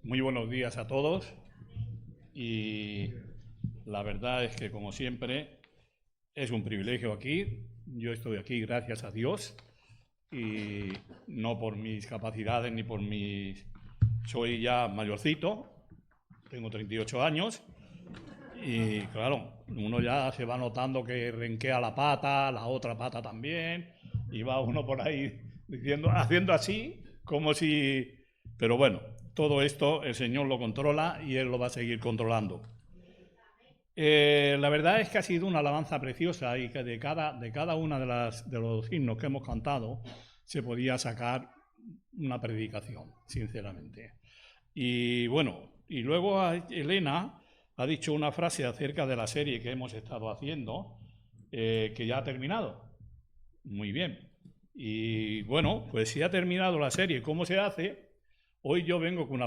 Muy buenos días a todos y la verdad es que, como siempre, es un privilegio aquí. Yo estoy aquí gracias a Dios y no por mis capacidades ni por mis... Soy ya mayorcito, tengo 38 años y claro, uno ya se va notando que renquea la pata, la otra pata también, y va uno por ahí diciendo, haciendo así, como si... Pero bueno, todo esto el Señor lo controla y Él lo va a seguir controlando. La verdad es que ha sido una alabanza preciosa y que de cada una de los himnos que hemos cantado se podía sacar una predicación, sinceramente. Y bueno, y luego Elena ha dicho una frase acerca de la serie que hemos estado haciendo, que ya ha terminado. Muy bien. Y bueno, pues si ha terminado la serie, ¿cómo se hace? Hoy yo vengo con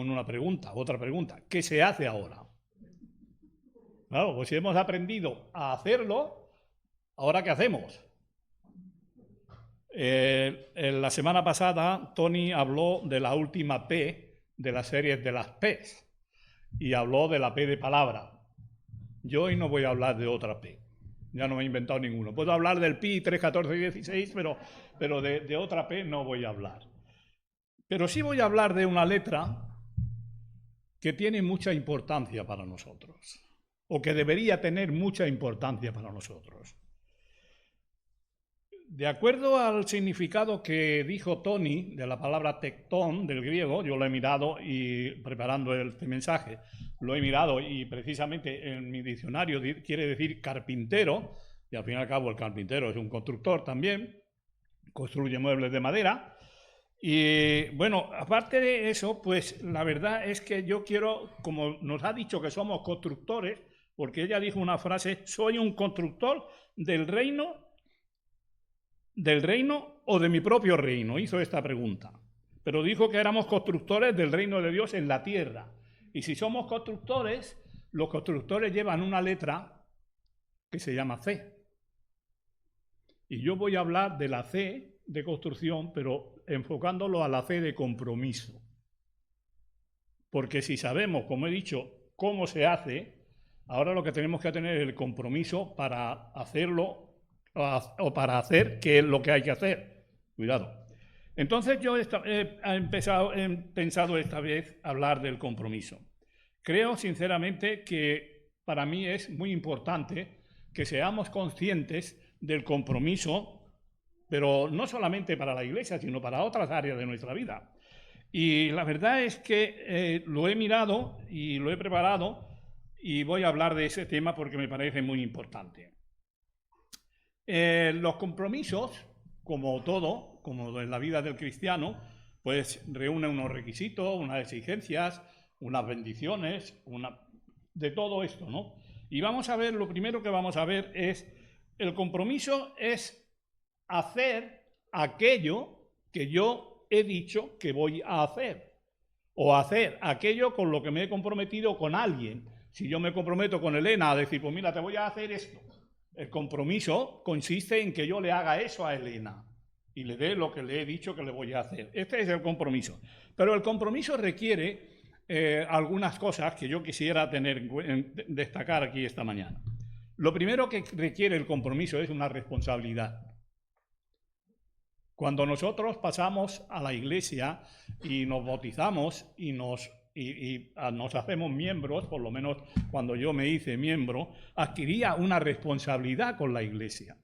una pregunta, otra pregunta. ¿Qué se hace ahora? Claro, pues si hemos aprendido a hacerlo, ¿ahora qué hacemos? En la semana pasada, Tony habló de la última P de las series de las P's y habló de la P de palabra. Yo hoy no voy a hablar de otra P. Ya no me he inventado ninguno. Puedo hablar del pi 3, 14 y 16, pero de otra P no voy a hablar. Pero sí voy a hablar de una letra que tiene mucha importancia para nosotros, o que debería tener mucha importancia para nosotros. De acuerdo al significado que dijo Tony de la palabra tectón del griego, yo lo he mirado y preparando este mensaje, lo he mirado y precisamente en mi diccionario quiere decir carpintero, y al fin y al cabo el carpintero es un constructor también, construye muebles de madera. Y bueno, aparte de eso, pues la verdad es que yo quiero, como nos ha dicho que somos constructores, porque ella dijo una frase, soy un constructor del reino o de mi propio reino, hizo esta pregunta. Pero dijo que éramos constructores del reino de Dios en la tierra. Y si somos constructores, los constructores llevan una letra que se llama C. Y yo voy a hablar de la C de construcción, pero enfocándolo a la C de compromiso. Porque si sabemos, como he dicho, cómo se hace, ahora lo que tenemos que tener es el compromiso para hacerlo o para hacer qué es lo que hay que hacer. Cuidado. Entonces yo he pensado esta vez hablar del compromiso. Creo sinceramente que para mí es muy importante que seamos conscientes del compromiso, pero no solamente para la Iglesia, sino para otras áreas de nuestra vida. Y la verdad es que lo he mirado y lo he preparado y voy a hablar de ese tema porque me parece muy importante. Los compromisos, como todo, como en la vida del cristiano, pues reúnen unos requisitos, unas exigencias, unas bendiciones, de todo esto, ¿no? Y vamos a ver, lo primero que vamos a ver es, el compromiso es hacer aquello que yo he dicho que voy a hacer, o hacer aquello con lo que me he comprometido con alguien. Si yo me comprometo con Elena a decir, pues mira, te voy a hacer esto, el compromiso consiste en que yo le haga eso a Elena y le dé lo que le he dicho que le voy a hacer. Este es el compromiso. Pero el compromiso requiere algunas cosas que yo quisiera destacar aquí esta mañana. Lo primero que requiere el compromiso es una responsabilidad. Cuando nosotros pasamos a la iglesia y nos bautizamos y nos hacemos miembros, por lo menos cuando yo me hice miembro, adquiría una responsabilidad con la iglesia,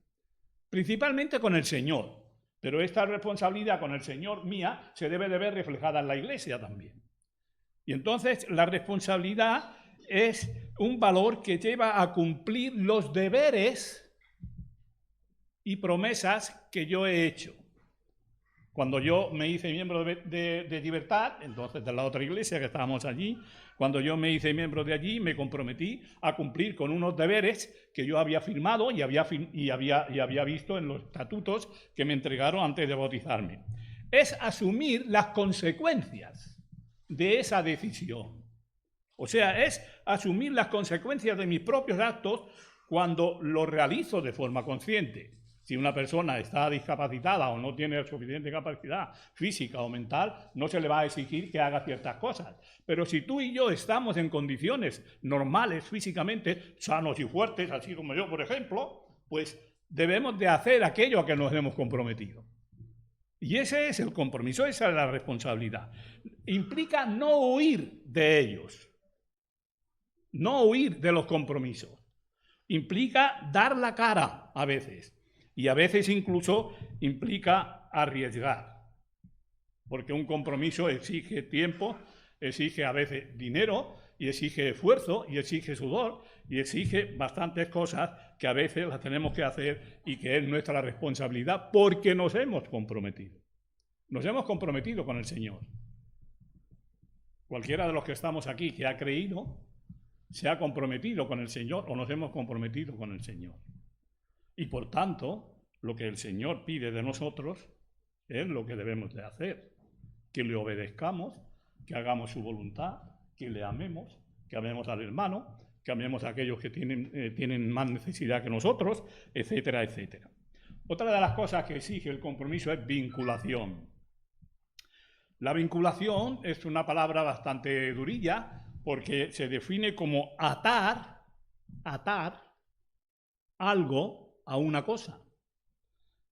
principalmente con el Señor, pero esta responsabilidad con el Señor mía se debe de ver reflejada en la iglesia también. Y entonces la responsabilidad es un valor que lleva a cumplir los deberes y promesas que yo he hecho. Cuando yo me hice miembro de Libertad, entonces de la otra iglesia que estábamos allí, cuando yo me hice miembro de allí, me comprometí a cumplir con unos deberes que yo había firmado y había visto en los estatutos que me entregaron antes de bautizarme. Es asumir las consecuencias de esa decisión. O sea, es asumir las consecuencias de mis propios actos cuando los realizo de forma consciente. Si una persona está discapacitada o no tiene suficiente capacidad física o mental, no se le va a exigir que haga ciertas cosas. Pero si tú y yo estamos en condiciones normales físicamente, sanos y fuertes, así como yo, por ejemplo, pues debemos de hacer aquello a que nos hemos comprometido. Y ese es el compromiso, esa es la responsabilidad. Implica no huir de ellos, no huir de los compromisos. Implica dar la cara a veces, y a veces incluso implica arriesgar, porque un compromiso exige tiempo, exige a veces dinero, y exige esfuerzo, y exige sudor, y exige bastantes cosas que a veces las tenemos que hacer y que es nuestra responsabilidad porque nos hemos comprometido. Nos hemos comprometido con el Señor. Cualquiera de los que estamos aquí que ha creído se ha comprometido con el Señor o nos hemos comprometido con el Señor. Y por tanto, lo que el Señor pide de nosotros es lo que debemos de hacer. Que le obedezcamos, que hagamos su voluntad, que le amemos, que amemos al hermano, que amemos a aquellos que tienen más necesidad que nosotros, etcétera, etcétera. Otra de las cosas que exige el compromiso es vinculación. La vinculación es una palabra bastante durilla porque se define como atar algo a una cosa.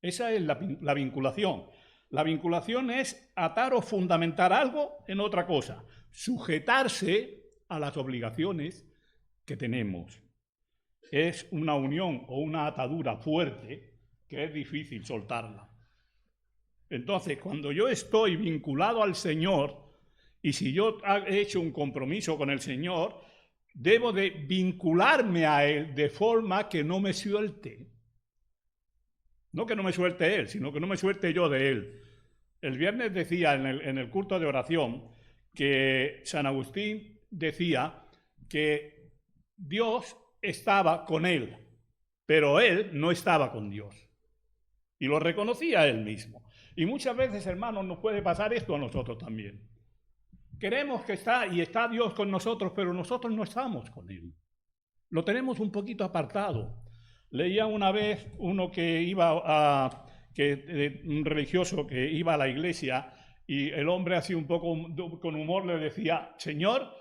Esa es la vinculación. La vinculación es atar o fundamentar algo en otra cosa, sujetarse a las obligaciones que tenemos. Es una unión o una atadura fuerte que es difícil soltarla. Entonces, cuando yo estoy vinculado al Señor, y si yo he hecho un compromiso con el Señor, debo de vincularme a Él de forma que no me suelte. No que no me suelte Él, sino que no me suelte yo de Él. El viernes decía en el culto de oración que San Agustín decía que Dios estaba con él, pero él no estaba con Dios. Y lo reconocía él mismo. Y muchas veces, hermanos, nos puede pasar esto a nosotros también. Queremos que está Dios con nosotros, pero nosotros no estamos con él. Lo tenemos un poquito apartado. Leía una vez uno que iba un religioso que iba a la iglesia y el hombre así un poco con humor le decía, Señor,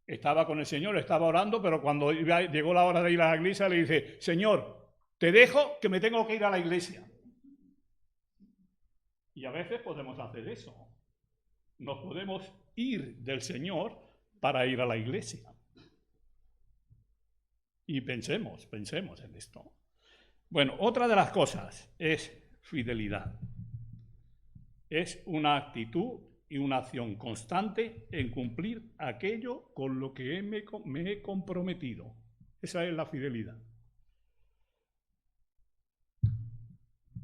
estaba con el Señor, estaba orando, pero cuando llegó la hora de ir a la iglesia le dice, Señor, te dejo que me tengo que ir a la iglesia. Y a veces podemos hacer eso. Nos podemos ir del Señor para ir a la iglesia. Y pensemos en esto. Bueno, otra de las cosas es fidelidad. Es una actitud y una acción constante en cumplir aquello con lo que me he comprometido. Esa es la fidelidad.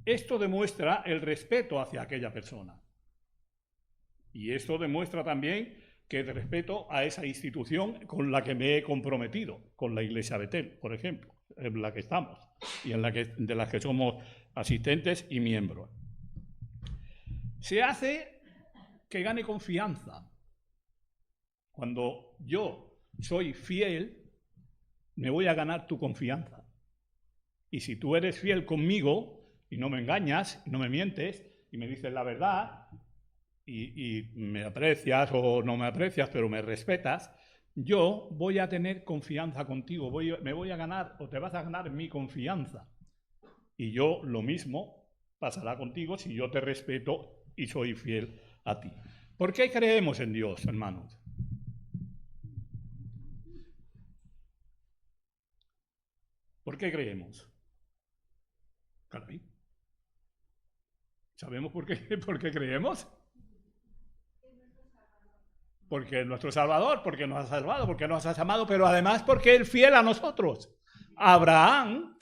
Esto demuestra el respeto hacia aquella persona. Y esto demuestra también que el respeto a esa institución con la que me he comprometido, con la Iglesia Betel, por ejemplo, en la que estamos y de la que somos asistentes y miembros. Se hace que gane confianza. Cuando yo soy fiel, me voy a ganar tu confianza. Y si tú eres fiel conmigo y no me engañas, no me mientes y me dices la verdad y me aprecias o no me aprecias, pero me respetas, yo voy a tener confianza contigo, me voy a ganar o te vas a ganar mi confianza. Y yo lo mismo pasará contigo si yo te respeto y soy fiel a ti. ¿Por qué creemos en Dios, hermanos? ¿Por qué creemos? Caray. ¿Sabemos por qué creemos? Porque es nuestro Salvador, porque nos ha salvado, porque nos ha amado, pero además porque Él es fiel a nosotros. Abraham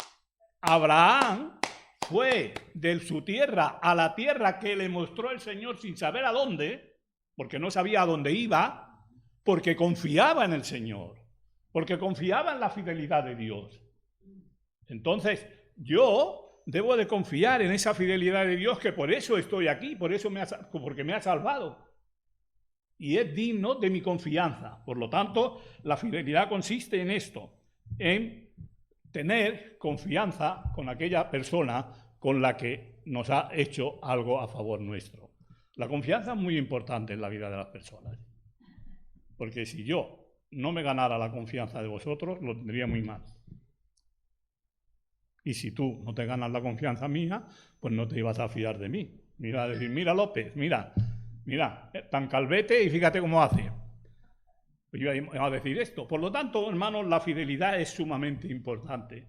fue de su tierra a la tierra que le mostró el Señor sin saber a dónde, porque no sabía a dónde iba, porque confiaba en el Señor, porque confiaba en la fidelidad de Dios. Entonces, yo debo de confiar en esa fidelidad de Dios, que por eso estoy aquí, porque me ha salvado. Y es digno de mi confianza. Por lo tanto, la fidelidad consiste en esto, en tener confianza con aquella persona con la que nos ha hecho algo a favor nuestro. La confianza es muy importante en la vida de las personas, porque si yo no me ganara la confianza de vosotros, lo tendría muy mal. Y si tú no te ganas la confianza mía, pues no te ibas a fiar de mí. Mira, a decir, mira López, mira, tan calvete y fíjate cómo hace. Pues yo iba a decir esto. Por lo tanto, hermanos, la fidelidad es sumamente importante.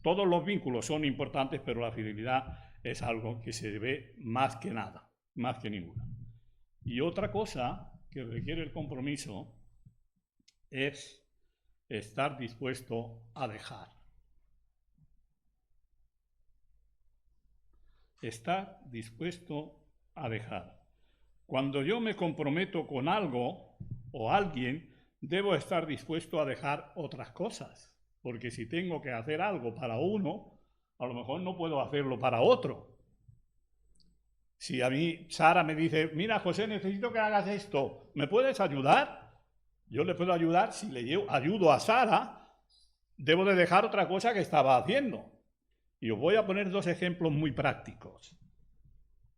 Todos los vínculos son importantes, pero la fidelidad es algo que se ve más que nada, más que ninguna. Y otra cosa que requiere el compromiso es estar dispuesto a dejar. Estar dispuesto a dejar. Cuando yo me comprometo con algo o alguien, debo estar dispuesto a dejar otras cosas, porque si tengo que hacer algo para uno, a lo mejor no puedo hacerlo para otro. Si a mí Sara me dice, mira José, necesito que hagas esto, ¿me puedes ayudar? Yo le puedo ayudar. Si le ayudo a Sara, debo de dejar otra cosa que estaba haciendo. Y os voy a poner dos ejemplos muy prácticos,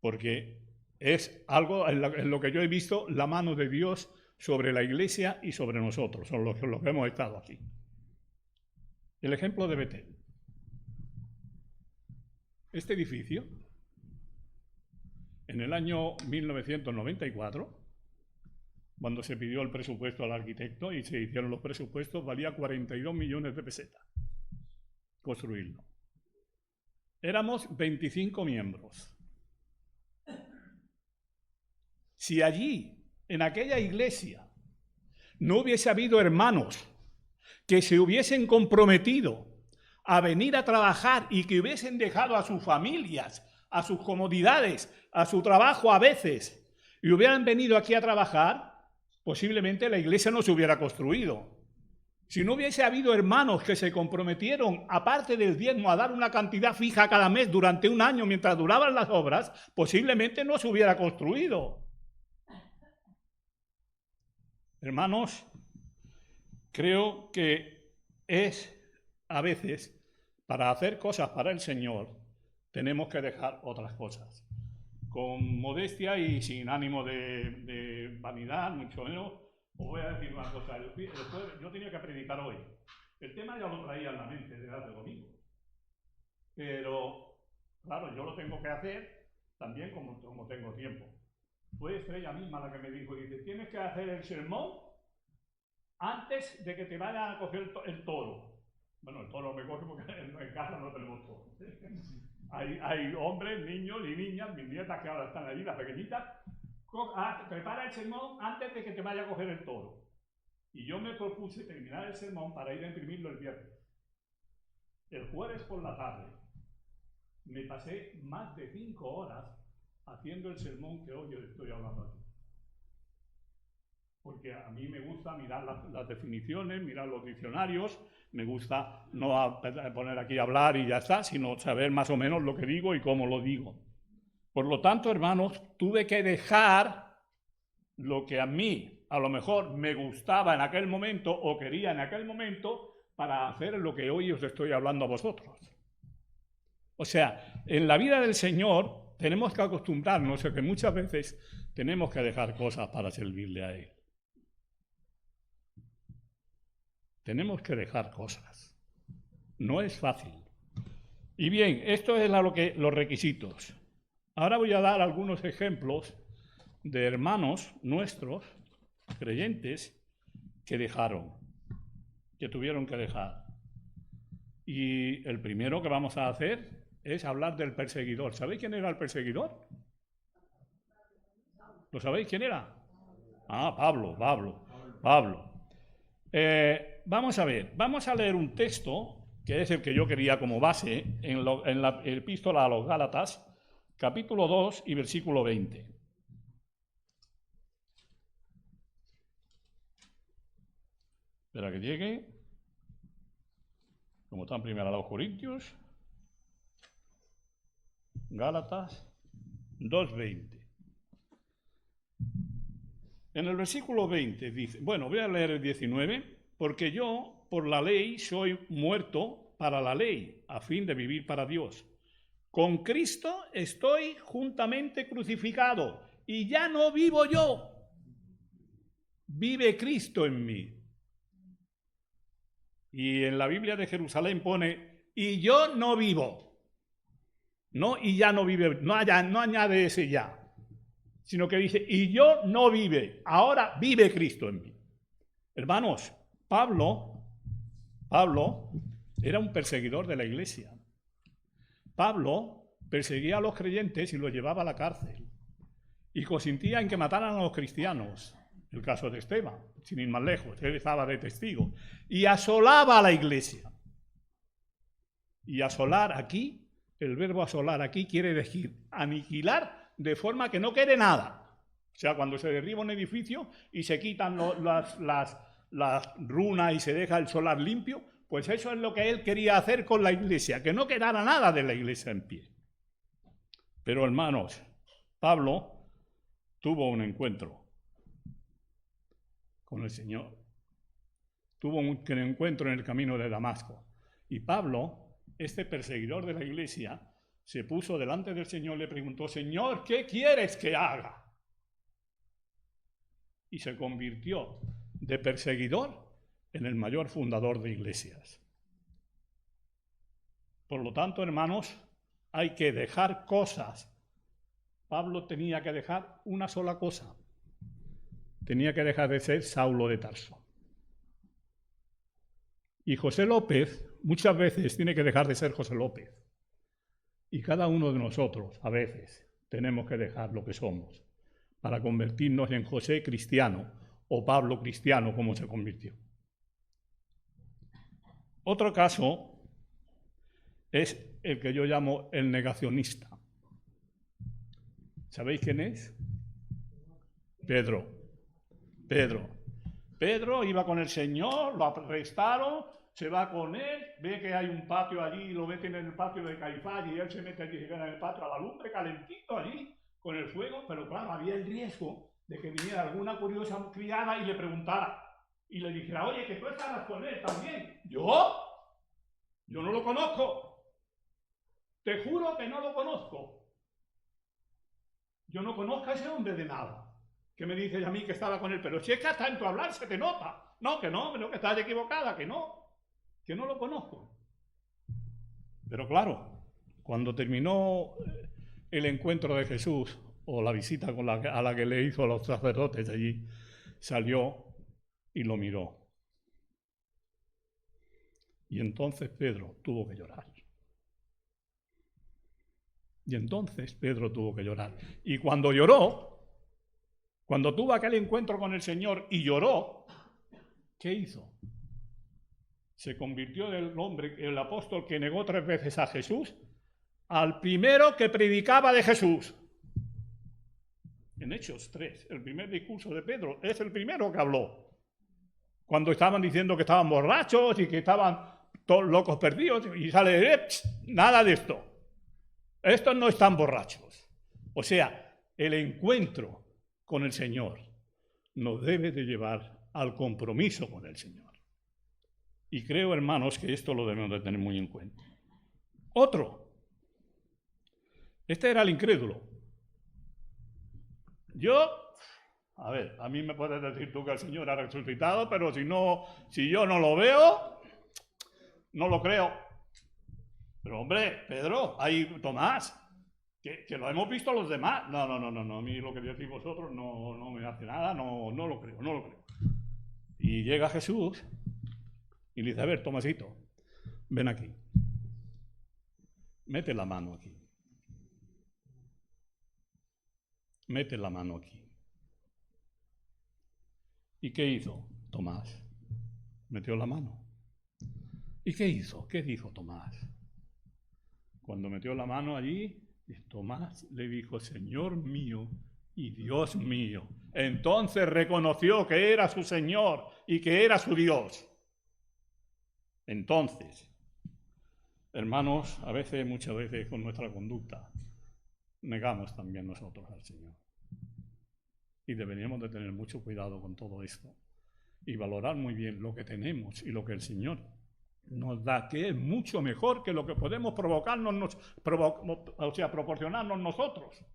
porque es algo en lo que yo he visto la mano de Dios sobre la Iglesia y sobre nosotros, son los que hemos estado aquí. El ejemplo de Betel. Este edificio, en el año 1994, cuando se pidió el presupuesto al arquitecto y se hicieron los presupuestos, valía 42 millones de pesetas construirlo. Éramos 25 miembros. Si allí, en aquella iglesia, no hubiese habido hermanos que se hubiesen comprometido a venir a trabajar y que hubiesen dejado a sus familias, a sus comodidades, a su trabajo a veces, y hubieran venido aquí a trabajar, posiblemente la iglesia no se hubiera construido. Si no hubiese habido hermanos que se comprometieron, aparte del diezmo, a dar una cantidad fija cada mes durante un año mientras duraban las obras, posiblemente no se hubiera construido. Hermanos, creo que es a veces, para hacer cosas para el Señor, tenemos que dejar otras cosas. Con modestia y sin ánimo de vanidad, mucho menos, os voy a decir una cosa. Yo tenía que predicar hoy. El tema ya lo traía en la mente desde hace domingo. Pero, claro, yo lo tengo que hacer también como tengo tiempo. Fue Estrella misma la que me dijo, dice, tienes que hacer el sermón antes de que te vaya a coger el toro. Bueno, el toro me coge porque en casa no tenemos toro. Hay hombres, niños y niñas, mis nietas que ahora están allí, las pequeñitas, prepara el sermón antes de que te vaya a coger el toro. Y yo me propuse terminar el sermón para ir a imprimirlo el viernes. El jueves por la tarde me pasé más de 5 horas haciendo el sermón que hoy estoy hablando aquí. Porque a mí me gusta mirar las definiciones, mirar los diccionarios, me gusta no poner aquí a hablar y ya está, sino saber más o menos lo que digo y cómo lo digo. Por lo tanto, hermanos, tuve que dejar lo que a mí a lo mejor me gustaba en aquel momento o quería en aquel momento para hacer lo que hoy os estoy hablando a vosotros. O sea, en la vida del Señor tenemos que acostumbrarnos a que muchas veces tenemos que dejar cosas para servirle a Él. Tenemos que dejar cosas. No es fácil. Y bien, esto es los requisitos. Ahora voy a dar algunos ejemplos de hermanos nuestros, creyentes, que dejaron, que tuvieron que dejar. Y el primero que vamos a hacer es hablar del perseguidor. ¿Sabéis quién era el perseguidor? ¿Lo sabéis quién era? Ah, Pablo. Vamos a ver, vamos a leer un texto, que es el que yo quería como base, en la epístola a los Gálatas, capítulo 2 y versículo 20. Espera que llegue. Como están primero a los Corintios. Gálatas 2:20. En el versículo 20 dice, bueno, voy a leer el 19, porque yo por la ley soy muerto para la ley, a fin de vivir para Dios. Con Cristo estoy juntamente crucificado y ya no vivo yo. Vive Cristo en mí. Y en la Biblia de Jerusalén pone, y yo no vivo. No, y ya no vive, no añade ese ya, sino que dice, y yo no vive, ahora vive Cristo en mí. Hermanos, Pablo era un perseguidor de la iglesia. Pablo perseguía a los creyentes y los llevaba a la cárcel. Y consistía en que mataran a los cristianos. El caso de Esteban, sin ir más lejos, él estaba de testigo. Y asolaba a la iglesia. Y asolar aquí, el verbo asolar aquí quiere decir aniquilar de forma que no quede nada. O sea, cuando se derriba un edificio y se quitan las runas y se deja el solar limpio, pues eso es lo que él quería hacer con la iglesia, que no quedara nada de la iglesia en pie. Pero hermanos, Pablo tuvo un encuentro con el Señor. Tuvo un encuentro en el camino de Damasco. Y Pablo, este perseguidor de la iglesia, se puso delante del Señor y le preguntó, Señor, ¿qué quieres que haga? Y se convirtió de perseguidor en el mayor fundador de iglesias. Por lo tanto, hermanos, hay que dejar cosas. Pablo tenía que dejar una sola cosa. Tenía que dejar de ser Saulo de Tarso. Y José López muchas veces tiene que dejar de ser José López. Y cada uno de nosotros, a veces, tenemos que dejar lo que somos para convertirnos en José cristiano o Pablo cristiano, como se convirtió. Otro caso es el que yo llamo el negacionista. ¿Sabéis quién es? Pedro. Pedro iba con el Señor, lo arrestaron, se va con él, ve que hay un patio allí, lo meten en el patio de Caifás y él se mete allí en el patio a la lumbre, calentito allí, con el fuego, pero claro, había el riesgo de que viniera alguna curiosa criada y le preguntara, y le dijera, oye, que tú estarás con él también. ¿Yo? Yo no lo conozco. Te juro que no lo conozco. Yo no conozco a ese hombre de nada. ¿Qué me dices a mí que estaba con él? Pero si es que hasta en tu hablar se te nota. No, que estás equivocada, que no lo conozco. Pero claro, cuando terminó el encuentro de Jesús, o la visita a la que le hizo a los sacerdotes allí, salió y lo miró. Y entonces Pedro tuvo que llorar. Y cuando lloró, cuando tuvo aquel encuentro con el Señor y lloró, ¿qué hizo? Se convirtió del hombre, el apóstol que negó 3 veces a Jesús, al primero que predicaba de Jesús. En Hechos 3, el primer discurso de Pedro, es el primero que habló. Cuando estaban diciendo que estaban borrachos y que estaban todos locos perdidos, y sale, nada de esto. Estos no están borrachos. O sea, el encuentro con el Señor nos debe de llevar al compromiso con el Señor. Y creo, hermanos, que esto lo debemos de tener muy en cuenta. Otro. Este era el incrédulo. A mí me puedes decir tú que el Señor ha resucitado, pero si yo no lo veo, no lo creo. Pero hombre, Pedro, ahí Tomás, que lo hemos visto los demás. No, a mí lo que decís vosotros no me hace nada, no lo creo. Y llega Jesús y le dice, a ver, Tomasito, ven aquí. Mete la mano aquí. ¿Y qué hizo Tomás? Metió la mano. ¿Y qué hizo? ¿Qué dijo Tomás? Cuando metió la mano allí, Tomás le dijo, Señor mío y Dios mío. Entonces reconoció que era su Señor y que era su Dios. Entonces, hermanos, muchas veces con nuestra conducta, negamos también nosotros al Señor. Y deberíamos de tener mucho cuidado con todo esto y valorar muy bien lo que tenemos y lo que el Señor nos da, que es mucho mejor que lo que podemos proporcionarnos nosotros.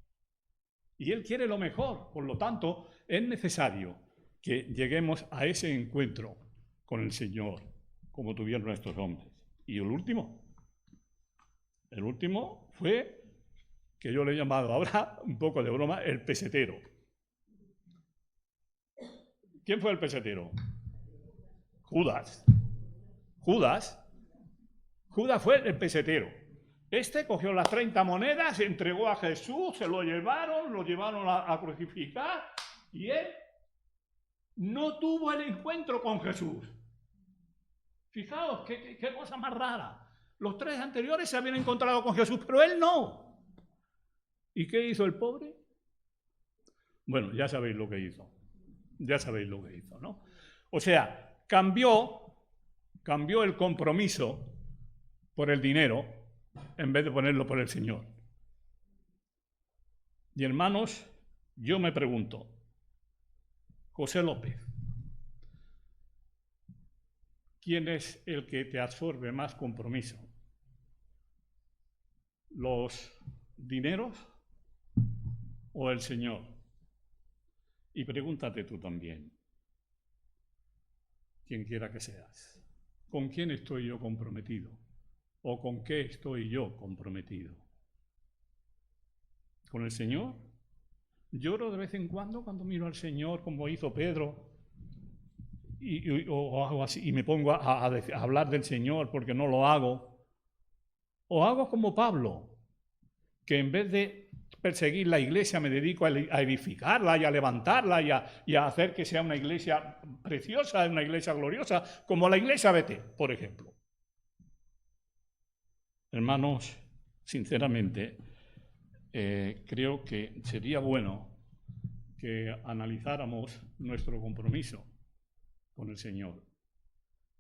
Y Él quiere lo mejor, por lo tanto, es necesario que lleguemos a ese encuentro con el Señor, como tuvieron estos hombres. Y el último fue, que yo le he llamado ahora, un poco de broma, el pesetero. ¿Quién fue el pesetero? Judas. Judas fue el pesetero. Este cogió las 30 monedas, entregó a Jesús, se lo llevaron a crucificar, y él no tuvo el encuentro con Jesús. Fijaos, qué cosa más rara. Los 3 anteriores se habían encontrado con Jesús, pero él no. ¿Y qué hizo el pobre? Bueno, ya sabéis lo que hizo. Ya sabéis lo que hizo, ¿no? O sea, cambió el compromiso por el dinero en vez de ponerlo por el Señor. Y hermanos, yo me pregunto, José López, ¿quién es el que te absorbe más compromiso? ¿Los dineros o el Señor? Y pregúntate tú también, quien quiera que seas, ¿con quién estoy yo comprometido? ¿O con qué estoy yo comprometido? ¿Con el Señor? Lloro de vez en cuando miro al Señor, como hizo Pedro, o hago así, y me pongo a hablar del Señor porque no lo hago. O hago como Pablo, que en vez de perseguir la iglesia me dedico a edificarla y a levantarla y a hacer que sea una iglesia preciosa, una iglesia gloriosa, como la iglesia Bethel, por ejemplo. Hermanos, sinceramente, creo que sería bueno que analizáramos nuestro compromiso con el Señor,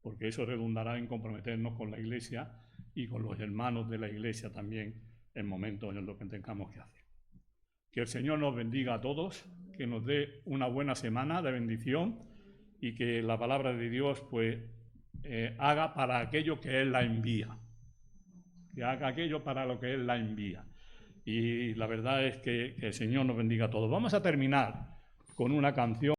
porque eso redundará en comprometernos con la iglesia y con los hermanos de la iglesia también en momentos en los que tengamos que hacer. Que el Señor nos bendiga a todos, que nos dé una buena semana de bendición y que la palabra de Dios pues haga para aquello que Él la envía. Que haga aquello para lo que Él la envía. Y la verdad es que el Señor nos bendiga a todos. Vamos a terminar con una canción.